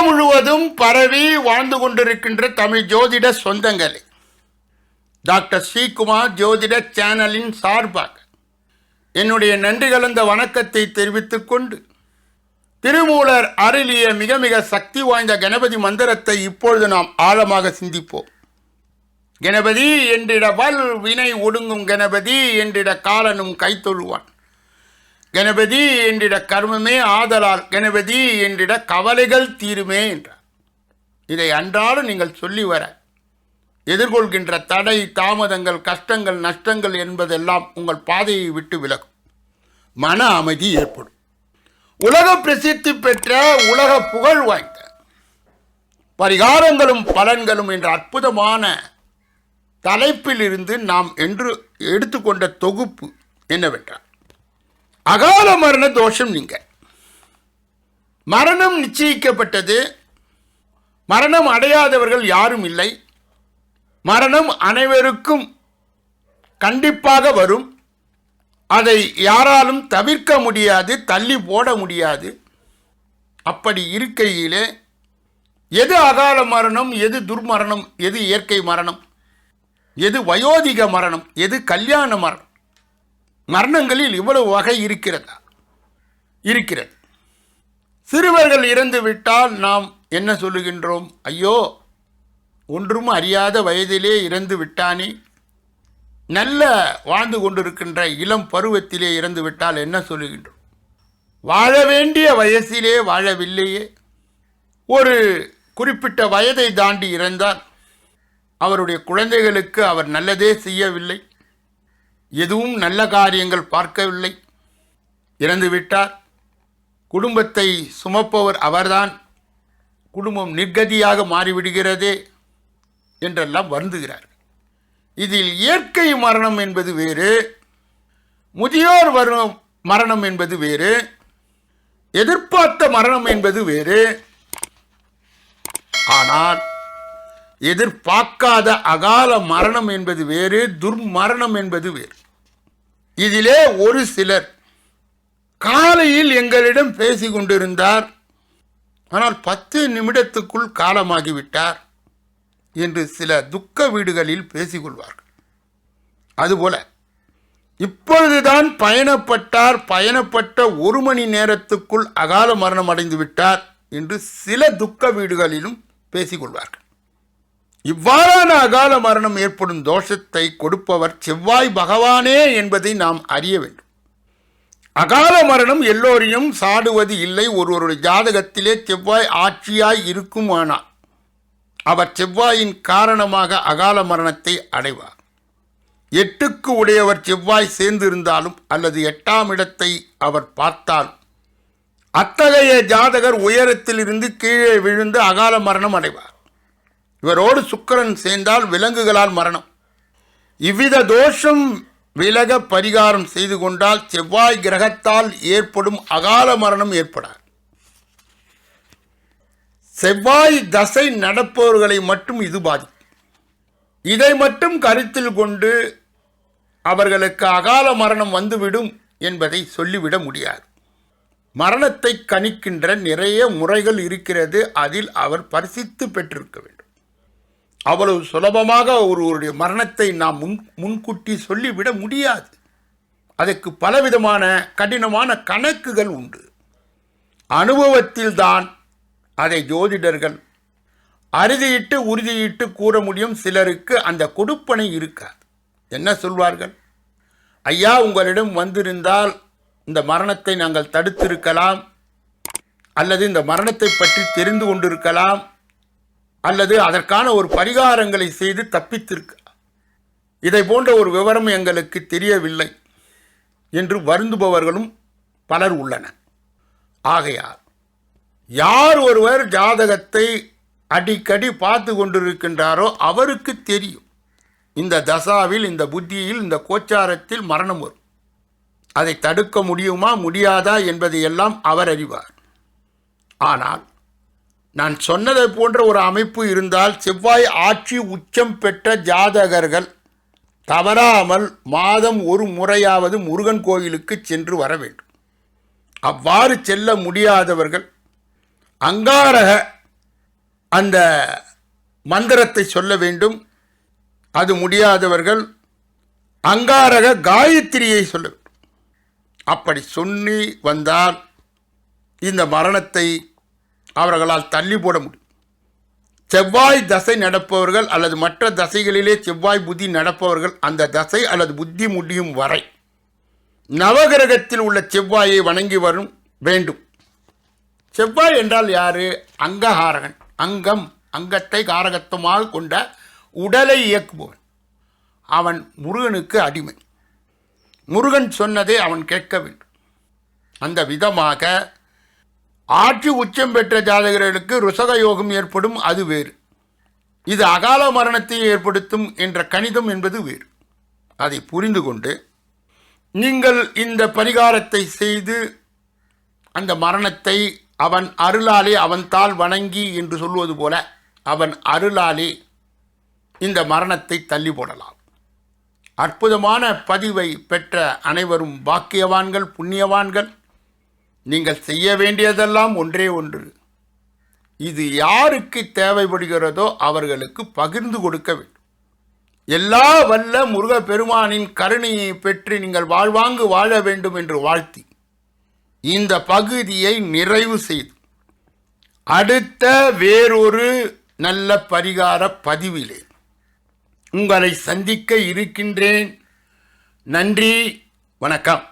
முழுவதும் பரவி வாழ்ந்து கொண்டிருக்கின்ற தமிழ் ஜோதிட சொந்தங்களே, டாக்டர் ஸ்ரீகுமார் ஜோதிட சேனலின் சார்பாக என்னுடைய நன்றி கலந்த வணக்கத்தை தெரிவித்துக் கொண்டு, திருமூலர் அருளிய மிக மிக சக்தி வாய்ந்த கணபதி மந்திரத்தை இப்பொழுது நாம் ஆழமாக சிந்திப்போம். கணபதி என்றிட வல் வினை ஒடுங்கும், கணபதி என்றிட காலனும் கைத்தொழுவான், கணபதி என்றிட கர்மமே ஆதலால், கணபதி என்றிட கவலைகள் தீருமே என்றார். இதை அன்றாடம் நீங்கள் சொல்லி வர எதிர்கொள்கின்ற தடை, தாமதங்கள், கஷ்டங்கள், நஷ்டங்கள் என்பதெல்லாம் உங்கள் பாதையை விட்டு விலகும், மன அமைதி ஏற்படும். உலக பிரசித்தி பெற்ற, உலக புகழ் வாய்ந்த பரிகாரங்களும் பலன்களும் என்ற அற்புதமான தலைப்பில் இருந்து நாம் என்று எடுத்துக்கொண்ட தொகுப்பு என்னவென்றால், அகால மரண தோஷம். நீங்க மரணம் நிச்சயிக்கப்பட்டது, மரணம் அடையாதவர்கள் யாரும் இல்லை. மரணம் அனைவருக்கும் கண்டிப்பாக வரும். அதை யாராலும் தவிர்க்க முடியாது, தள்ளி போட முடியாது. அப்படி இருக்கையிலே எது அகால மரணம், எது துர்மரணம், எது இயற்கை மரணம், எது வயோதிக மரணம், எது கல்யாண மரணம்? மரணங்களில் இவ்வளவு வகை இருக்கிறதா? இருக்கிறது. சிறுவர்கள் இறந்து விட்டால் நாம் என்ன சொல்லுகின்றோம்? ஐயோ, ஒன்றும் அறியாத வயதிலே இறந்து விட்டானே. நல்ல வாழ்ந்து கொண்டிருக்கின்ற இளம் பருவத்திலே இறந்து விட்டால் என்ன சொல்லுகின்றோம்? வாழ வேண்டிய வயசிலே வாழவில்லையே. ஒரு குறிப்பிட்ட வயதை தாண்டி இறந்தால் அவருடைய குழந்தைகளுக்கு அவர் நல்லதே செய்யவில்லை, எதுவும் நல்ல காரியங்கள் பார்க்கவில்லை, இறந்துவிட்டார். குடும்பத்தை சுமப்பவர் அவர்தான், குடும்பம் நிர்கதியாக மாறிவிடுகிறதே என்றெல்லாம் வருந்துகிறார். இதில் இயற்கை மரணம் என்பது வேறு, முதியோர் வரும் மரணம் என்பது வேறு, எதிர்பார்த்த மரணம் என்பது வேறு. ஆனால் எதிர்பார்க்காத அகால மரணம் என்பது வேறு, துர்மரணம் என்பது வேறு. இதிலே ஒரு சிலர் காலையில் எங்களிடம் பேசிக் கொண்டிருந்தார், ஆனால் 10 நிமிடத்துக்குள் காலமாகிவிட்டார் என்று சில துக்க வீடுகளில் பேசிக்கொள்வார்கள். அதுபோல இப்பொழுதுதான் பயணப்பட்ட 1 மணி நேரத்துக்குள் அகால மரணம் அடைந்து விட்டார் என்று சில துக்க வீடுகளிலும் பேசிக்கொள்வார்கள். இவ்வாறான அகால மரணம் ஏற்படும் தோஷத்தை கொடுப்பவர் செவ்வாய் பகவானே என்பதை நாம் அறிய வேண்டும். அகால மரணம் எல்லோரையும் சாடுவது இல்லை. ஒருவருடைய ஜாதகத்திலே செவ்வாய் ஆட்சியாய் இருக்குமானால் அவர் செவ்வாயின் காரணமாக அகால மரணத்தை அடைவார். 8க்கு உடையவர் செவ்வாய் சேர்ந்திருந்தாலும் அல்லது 8ஆம் இடத்தை அவர் பார்த்தால் அத்தகைய ஜாதகர் உயரத்தில் இருந்து கீழே விழுந்து அகால மரணம் அடைவார். இவரோடு சுக்கிரன் சேர்ந்தால் விலங்குகளால் மரணம். இவ்வித தோஷம் விலக பரிகாரம் செய்து கொண்டால் செவ்வாய் கிரகத்தால் ஏற்படும் அகால மரணம் ஏற்படாது. செவ்வாய் தசை நடப்பவர்களை மட்டும் இது பாதிக்கும். இதை மட்டும் கருத்தில் கொண்டு அவர்களுக்கு அகால மரணம் வந்துவிடும் என்பதை சொல்லிவிட முடியாது. மரணத்தை கணிக்கின்ற நிறைய முறைகள் இருக்கிறது. அதில் அவர் பரிசித்து பெற்றிருக்க வேண்டும். அவ்வளவு சுலபமாக ஒருவருடைய மரணத்தை நாம் முன்கூட்டி சொல்லிவிட முடியாது. அதற்கு பலவிதமான கடினமான கணக்குகள் உண்டு. அனுபவத்தில்தான் அதை ஜோதிடர்கள் அறுதியிட்டு உறுதியிட்டு கூற முடியும். சிலருக்கு அந்த கொடுப்பனை இருக்காது. என்ன சொல்வார்கள்? ஐயா, உங்களிடம் வந்திருந்தால் இந்த மரணத்தை நாங்கள் தடுத்திருக்கலாம், அல்லது இந்த மரணத்தை பற்றி தெரிந்து கொண்டிருக்கலாம், அல்லது அதற்கான ஒரு பரிகாரங்களை செய்து தப்பித்திருக்க, இதை போன்ற ஒரு விவரம் எங்களுக்கு தெரியவில்லை என்று வருந்துபவர்களும் பலர் உள்ளனர். ஆகையால் யார் ஒருவர் ஜாதகத்தை அடிக்கடி பார்த்து கொண்டிருக்கின்றாரோ அவருக்கு தெரியும் இந்த தசாவில், இந்த புத்தியில், இந்த கோச்சாரத்தில் மரணம் வரும். அதை தடுக்க முடியுமா முடியாதா என்பதையெல்லாம் அவர் அறிவார். ஆனால் நான் சொன்னதை போன்ற ஒரு அமைப்பு இருந்தால் செவ்வாய் ஆட்சி உச்சம் பெற்ற ஜாதகர்கள் தவறாமல் மாதம் ஒரு முறையாவது முருகன் கோயிலுக்கு சென்று வர வேண்டும். அவ்வாறு செல்ல முடியாதவர்கள் அங்காரக அந்த மந்திரத்தை சொல்ல வேண்டும். அது முடியாதவர்கள் அங்காரக காயத்ரியை சொல்ல வேண்டும். அப்படி சொல்லி வந்தால் இந்த மரணத்தை அவர்களால் தள்ளி போட முடியும். செவ்வாய் தசை நடப்பவர்கள் அல்லது மற்ற தசைகளிலே செவ்வாய் புத்தி நடப்பவர்கள் அந்த தசை அல்லது புத்தி முடியும் வரை நவகிரகத்தில் உள்ள செவ்வாயை வணங்கி வரும் வேண்டும். செவ்வாய் என்றால் யாரு? அங்ககாரகன். அங்கம், அங்கத்தை காரகத்துவமாக கொண்ட உடலை இயக்குபவன். அவன் முருகனுக்கு அடிமை. முருகன் சொன்னதை அவன் கேட்க வேண்டும். அந்த விதமாக ஆட்சி உச்சம் பெற்ற ஜாதகர்களுக்கு ருசக யோகம் ஏற்படும், அது வேறு. இது அகால மரணத்தை ஏற்படுத்தும் என்ற கணிதம் என்பது வேறு. அதை புரிந்து கொண்டு நீங்கள் இந்த பரிகாரத்தை செய்து அந்த மரணத்தை அவன் அருளாலே அவன் தாள் வணங்கி என்று சொல்வது போல அவன் அருளாலே இந்த மரணத்தை தள்ளி போடலாம். அற்புதமான பதிவை பெற்ற அனைவரும் பாக்கியவான்கள், புண்ணியவான்கள். நீங்கள் செய்ய வேண்டியதெல்லாம் ஒன்றே ஒன்று. இது யாருக்கு தேவைப்படுகிறதோ அவர்களுக்கு பகிர்ந்து கொடுக்க வேண்டும். எல்லா வல்ல முருக பெருமானின் கருணையை பெற்று நீங்கள் வாழ்வாங்கு வாழ வேண்டும் என்று வாழ்த்தி இந்த பகுதியை நிறைவு செய்து அடுத்த வேறொரு நல்ல பரிகார பதிவிலே உங்களை சந்திக்க இருக்கின்றேன். நன்றி, வணக்கம்.